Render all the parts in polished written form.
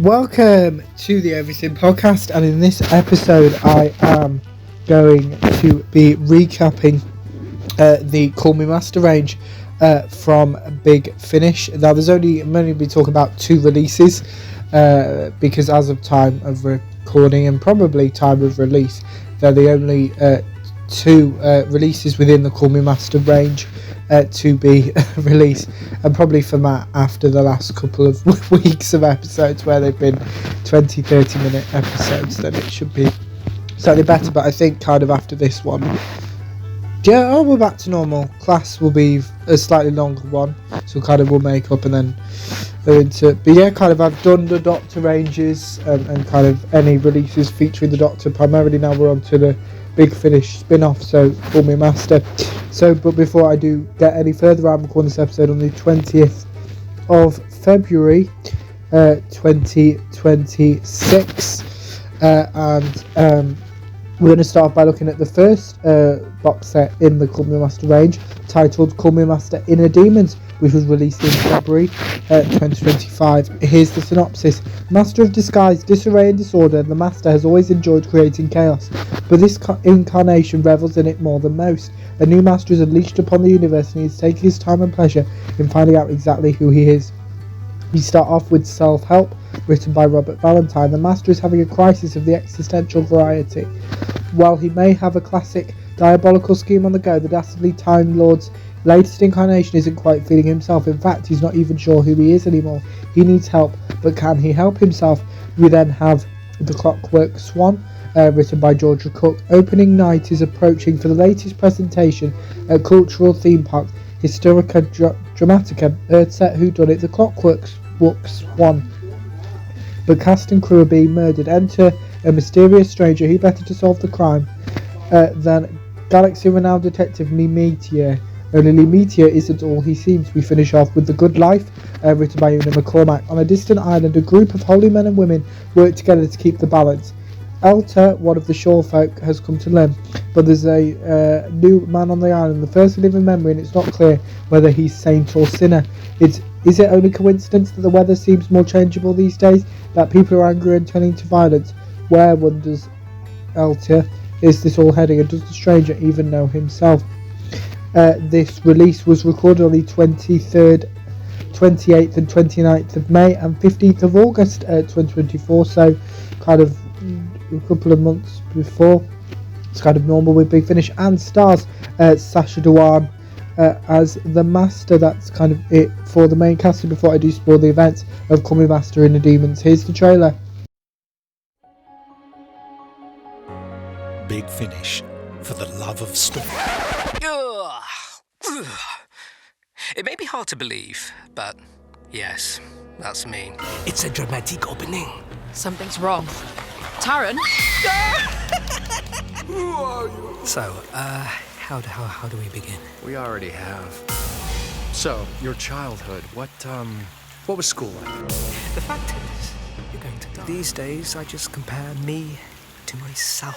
Welcome to the Everything Podcast, and in this episode I am going to be recapping the Call Me Master range from Big Finish. Now I'm only be talking about two releases because as of time of recording and probably time of release, they're the only two releases within the Call Me Master range to be released, and probably for Matt after the last couple of weeks of episodes where they've been 20-30 minute episodes, then it should be slightly better. But I think kind of after this one, we're back to normal. Class will be a slightly longer one, so kind of we'll make up and then go into. But kind of I've done the Doctor ranges and kind of any releases featuring the Doctor. Primarily now we're on to the Big Finish spin-off, so Call Me Master. But before I do get any further, I'm recording this episode on the 20th of February 2026, and we're going to start by looking at the first box set in the Call Me Master range, titled Call Me Master Inner Demons, which was released in February 2025. Here's the synopsis. Master of disguise, disarray and disorder, the Master has always enjoyed creating chaos, but this incarnation revels in it more than most. A new Master is unleashed upon the universe, and he is taking his time and pleasure in finding out exactly who he is. We start off with Self-Help, written by Robert Valentine. The Master is having a crisis of the existential variety. While he may have a classic diabolical scheme on the go, the dastardly Time Lord's latest incarnation isn't quite feeling himself. In fact, he's not even sure who he is anymore. He needs help, but can he help himself? We then have The Clockwork Swan, written by Georgia Cook. Opening night is approaching for the latest presentation at Cultural Theme Park Historica Dramatica, Earthset Whodunit, The Clockwork Swan. But cast and crew are being murdered. Enter a mysterious stranger. Who better to solve the crime than galaxy-renowned detective Lee Meteor? Only Lee Meteor isn't all he seems. We finish off with The Good Life, written by Una McCormack. On a distant island, a group of holy men and women work together to keep the balance. Elta, one of the shore folk, has come to learn, but there's a new man on the island, the first living memory, and it's not clear whether he's saint or sinner. Is it only coincidence that the weather seems more changeable these days, that people are angry and turning to violence? Where, wonders Elta, is this all heading, and does the stranger even know himself? This release was recorded on the 23rd, 28th and 29th of May and 15th of August 2024, so kind of a couple of months before. It's kind of normal with Big Finish, and stars Sacha Dhawan as the Master. That's kind of it for the main casting. Before I do spoil the events of Call Me Master Inner Demons, here's the trailer. Big Finish, for the love of story. It may be hard to believe, but yes, that's me. It's a dramatic opening. Something's wrong. Taran? Who are you? So, how do we begin? We already have. So, your childhood, what was school like? The fact is, you're going to die. These days, I just compare me to myself.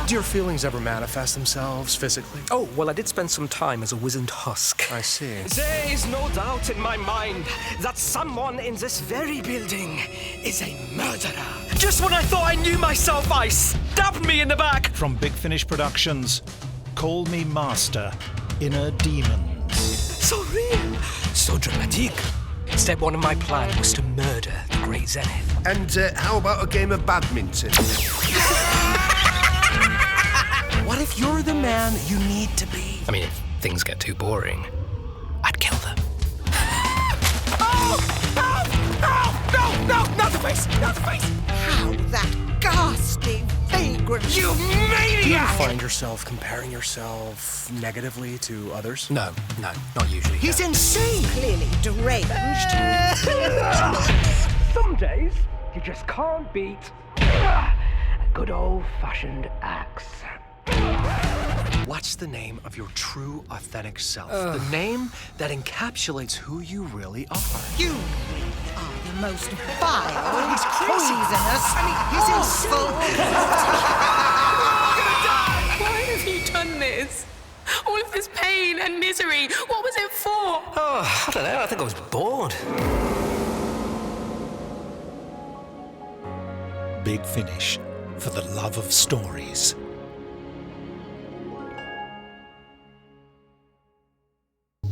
Do your feelings ever manifest themselves physically? Oh, well, I did spend some time as a wizened husk. I see. There is no doubt in my mind that someone in this very building is a murderer. Just when I thought I knew myself, I stabbed me in the back. From Big Finish Productions, Call Me Master, Inner Demons. So real, so dramatic. Step one of my plan was to murder the Great Zenith. And how about a game of badminton? What if you're the man you need to be? I mean, if things get too boring, I'd kill them. Oh! No! Not the face! Not the face! How that ghastly vagrant! You Do you maniac! ever find yourself comparing yourself negatively to others? No, not usually. He's no. insane! Clearly deranged. Some days, you just can't beat a good old-fashioned axe. What's the name of your true, authentic self? The name that encapsulates who you really are. You are the most vile, he's poisonous, he's awful. Why have you done this? All of this pain and misery, what was it for? Oh, I don't know. I think I was bored. Big Finish for the love of stories.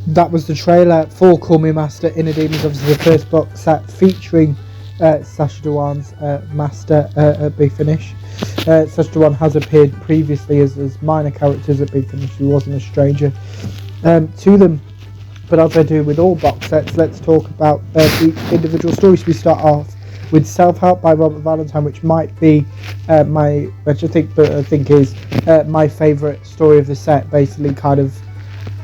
That was the trailer for Call Me Master Inner Demons, obviously the first box set featuring Sacha Dhawan's Master at Big Finish. Sacha Dhawan has appeared previously as minor characters at Big Finish. He wasn't a stranger to them. But as I do with all box sets, let's talk about the individual stories. We start off with Self-Help by Robert Valentine, which might be my favourite story of the set. Basically, kind of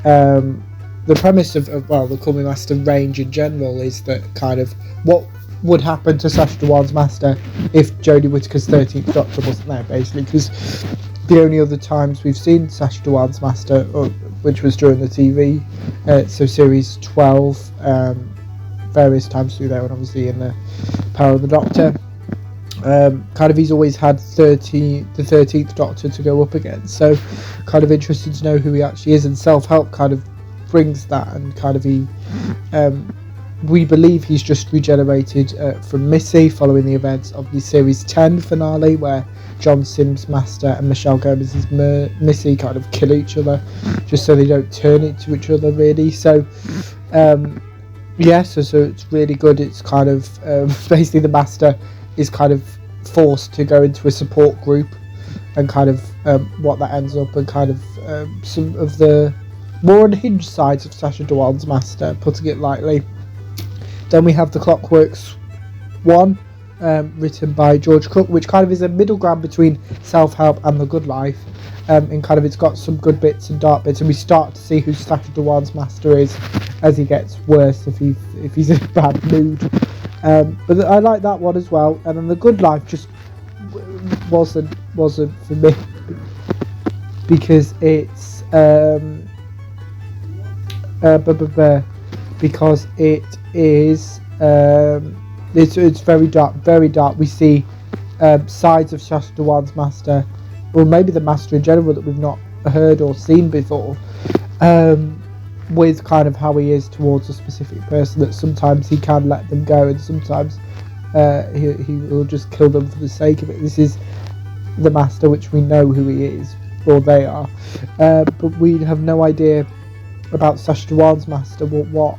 the premise of the Call Me Master range in general is that kind of what would happen to Sacha Dhawan's Master if Jodie Whittaker's 13th Doctor wasn't there, basically, because the only other times we've seen Sacha Dhawan's Master, which was during the TV, so series 12, various times through there, and obviously in the Power of the Doctor, kind of he's always had the 13th Doctor to go up against, so kind of interested to know who he actually is, and Self-Help kind of brings that, and kind of we believe he's just regenerated from Missy following the events of the series 10 finale, where John Sims' Master and Michelle Gomez's Missy kind of kill each other just so they don't turn into each other, really. So so it's really good. It's kind of basically the Master is kind of forced to go into a support group, and kind of what that ends up, and kind of some of the more unhinged sides of Sacha Dhawan's Master, putting it lightly. Then we have The Clockworks 1, written by George Cook, which kind of is a middle ground between Self-Help and The Good Life, and kind of it's got some good bits and dark bits, and we start to see who Sacha Dhawan's Master is as he gets worse, if he's in a bad mood. But I like that one as well, and then The Good Life just wasn't for me, because it's because it is it's very dark. We see sides of Sacha Dhawan's Master, or maybe the Master in general, that we've not heard or seen before, with kind of how he is towards a specific person, that sometimes he can let them go, and sometimes he will just kill them for the sake of it. This is the Master, which we know who he is, or they are, but we have no idea about Sacha Dhawan's Master, what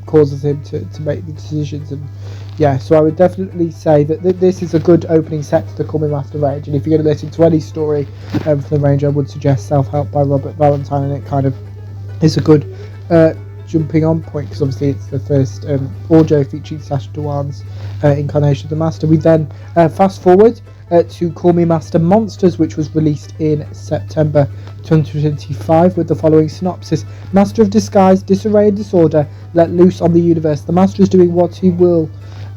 causes him to make the decisions. And so I would definitely say that this is a good opening set to the Call Me Master range, and if you're going to listen to any story from the range, I would suggest Self-Help by Robert Valentine, and it kind of is a good jumping on point, because obviously it's the first audio featuring Sacha Dhawan's incarnation of the Master. We then fast forward to Call Me Master Monsters, which was released in September 2025, with the following synopsis. Master of disguise, disarray and disorder let loose on the universe. The Master is doing what he will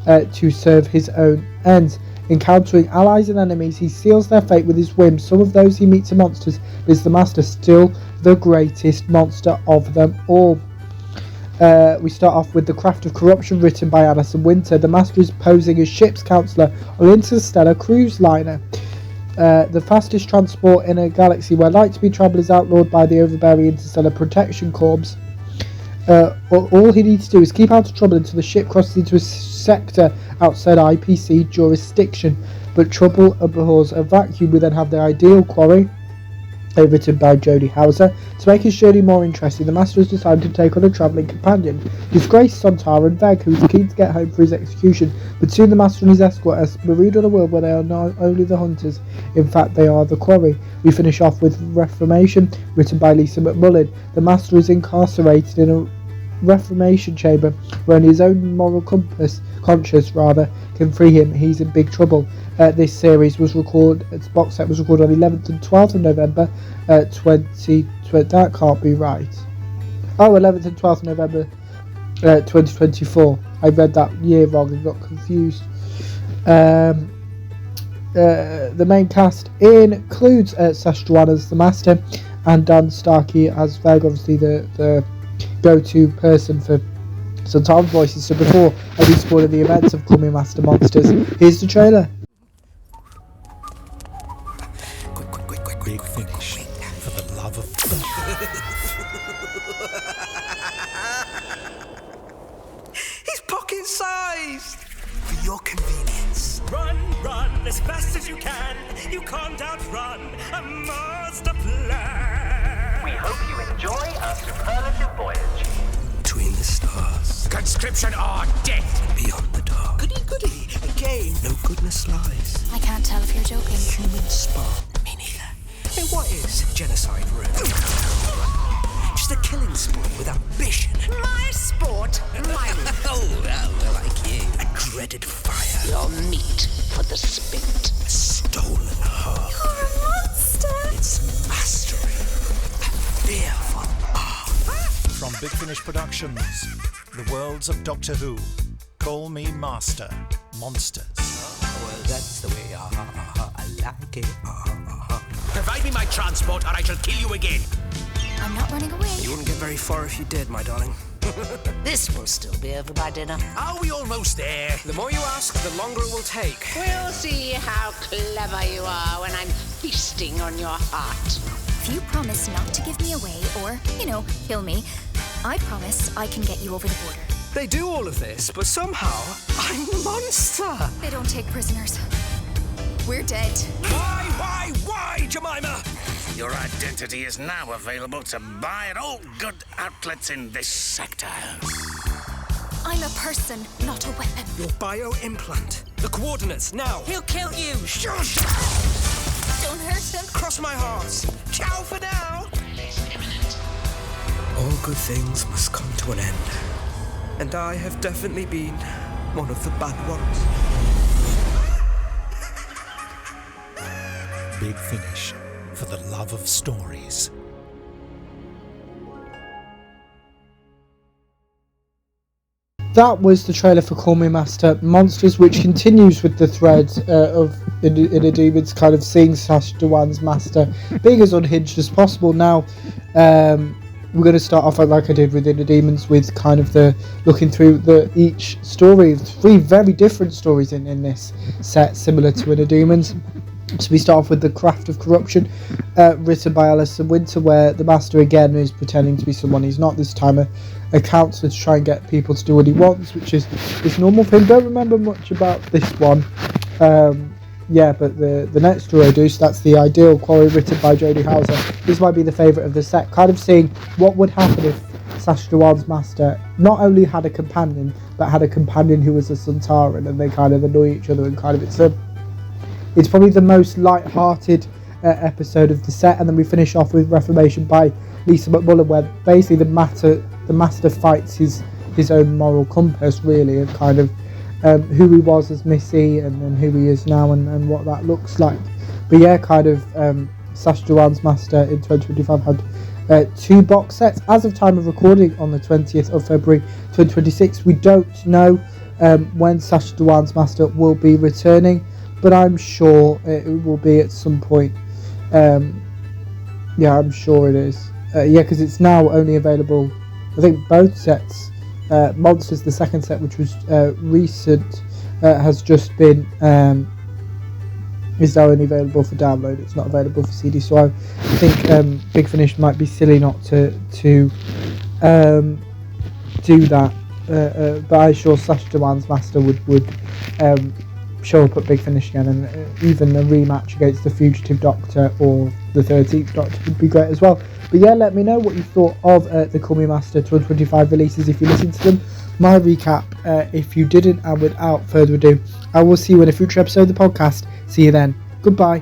to serve his own ends. Encountering allies and enemies, he seals their fate with his whims. Some of those he meets are monsters, but is the Master still the greatest monster of them all? We start off with The Craft of Corruption, written by Alison Winter. The Master is posing as ship's counsellor on an interstellar cruise liner, the fastest transport in a galaxy where light-speed travel is outlawed by the overbearing Interstellar Protection Corps. All he needs to do is keep out of trouble until the ship crosses into a sector outside IPC jurisdiction. But trouble abhors a vacuum. We then have The Ideal Quarry, written by Jodie Houser. To make his journey more interesting, the Master has decided to take on a travelling companion. His Grace Sontaran Veg, who is keen to get home for his execution, but soon the Master and his escort are marooned on a world where they are not only the hunters, in fact they are the quarry. We finish off with Reformation, written by Lisa McMullen. The Master is incarcerated in a Reformation chamber where only his own moral conscience can free him. He's in big trouble. This series was recorded, its box set was recorded on 11th and 12th of November 2020. That can't be right. 11th and 12th of November 2024. I read that year wrong and got confused. The main cast includes Sacha Dhawan as the Master and Dan Starkey as Veg, obviously the go-to person for Sontaran voices. So before I do spoil the events of Call Me Master Monsters, here's the trailer. Big Finish for the love of... He's pocket-sized! For your convenience. Run, run, as fast as you can. You can't outrun a master plan. We hope you enjoy our superlative voyage. Between the stars, Conscription or death! beyond the dark. Goody goody, again, no goodness lies. I can't tell if you're joking. Human spark, me neither. Hey, what is genocide really? Just a killing sport with ambition. My sport, my Oh, well, like you. A dreaded fire. your meat for the spit. A stolen heart. You're a monster! It's mastery. A fearful art. From Big Finish Productions, the worlds of Doctor Who. Call me Master. Monsters. Well, that's the way I like it. Provide me my transport or I shall kill you again. I'm not running away. You wouldn't get very far if you did, my darling. This will still be over by dinner. Are we almost there? The more you ask, the longer it will take. We'll see how clever you are when I'm feasting on your heart. If you promise not to give me away or, kill me, I promise I can get you over the border. They do all of this, but somehow I'm a monster. They don't take prisoners. We're dead. Why, Jemima? Your identity is now available to buy at all good outlets in this sector. I'm a person, not a weapon. Your bio-implant. The coordinates, now. He'll kill you. Shush! Don't hurt him. Cross my heart. Ciao for now. All good things must come to an end. And I have definitely been one of the bad ones. Big Finish. For the love of stories. That was the trailer for Call Me Master Monsters, which continues with the thread of Inner Demons kind of seeing Sacha Dhawan's master being as unhinged as possible. Now, we're going to start off like I did with Inner Demons, with kind of the looking through each story. 3 very different stories in this set, similar to Inner Demons. So we start off with The Craft of Corruption, written by Alison Winter, where the Master again is pretending to be someone he's not, this time a counsellor to try and get people to do what he wants, which is normal for him. Don't remember much about this one. But the next story I do, so that's The Ideal Quarry, written by Jodie Hauser. This might be the favourite of the set, kind of seeing what would happen if Sacha Dhawan's master not only had a companion, but had a companion who was a Sontaran, and they kind of annoy each other, and kind of it's probably the most light-hearted episode of the set. And then we finish off with Reformation by Lisa McMullen, where basically the master fights his own moral compass, really, and kind of who he was as Missy and then who he is now and what that looks like. But yeah, kind of Sacha Dhawan's master in 2025 had 2 box sets. As of time of recording on the 20th of February 2026, we don't know when Sacha Dhawan's master will be returning, but I'm sure it will be at some point. I'm sure it is. Because it's now only available, I think both sets. Monsters, the second set, which was recent, has just been is now only available for download. It's not available for CD. So I think Big Finish might be silly not to do that. But I'm sure Sacha Dhawan's master would show up at Big Finish again, and even a rematch against the Fugitive Doctor or the 13th Doctor would be great as well. But yeah, let me know what you thought of the Call Me Master 2025 releases if you listened to them. My recap if you didn't, and without further ado, I will see you in a future episode of the podcast. See you then. Goodbye.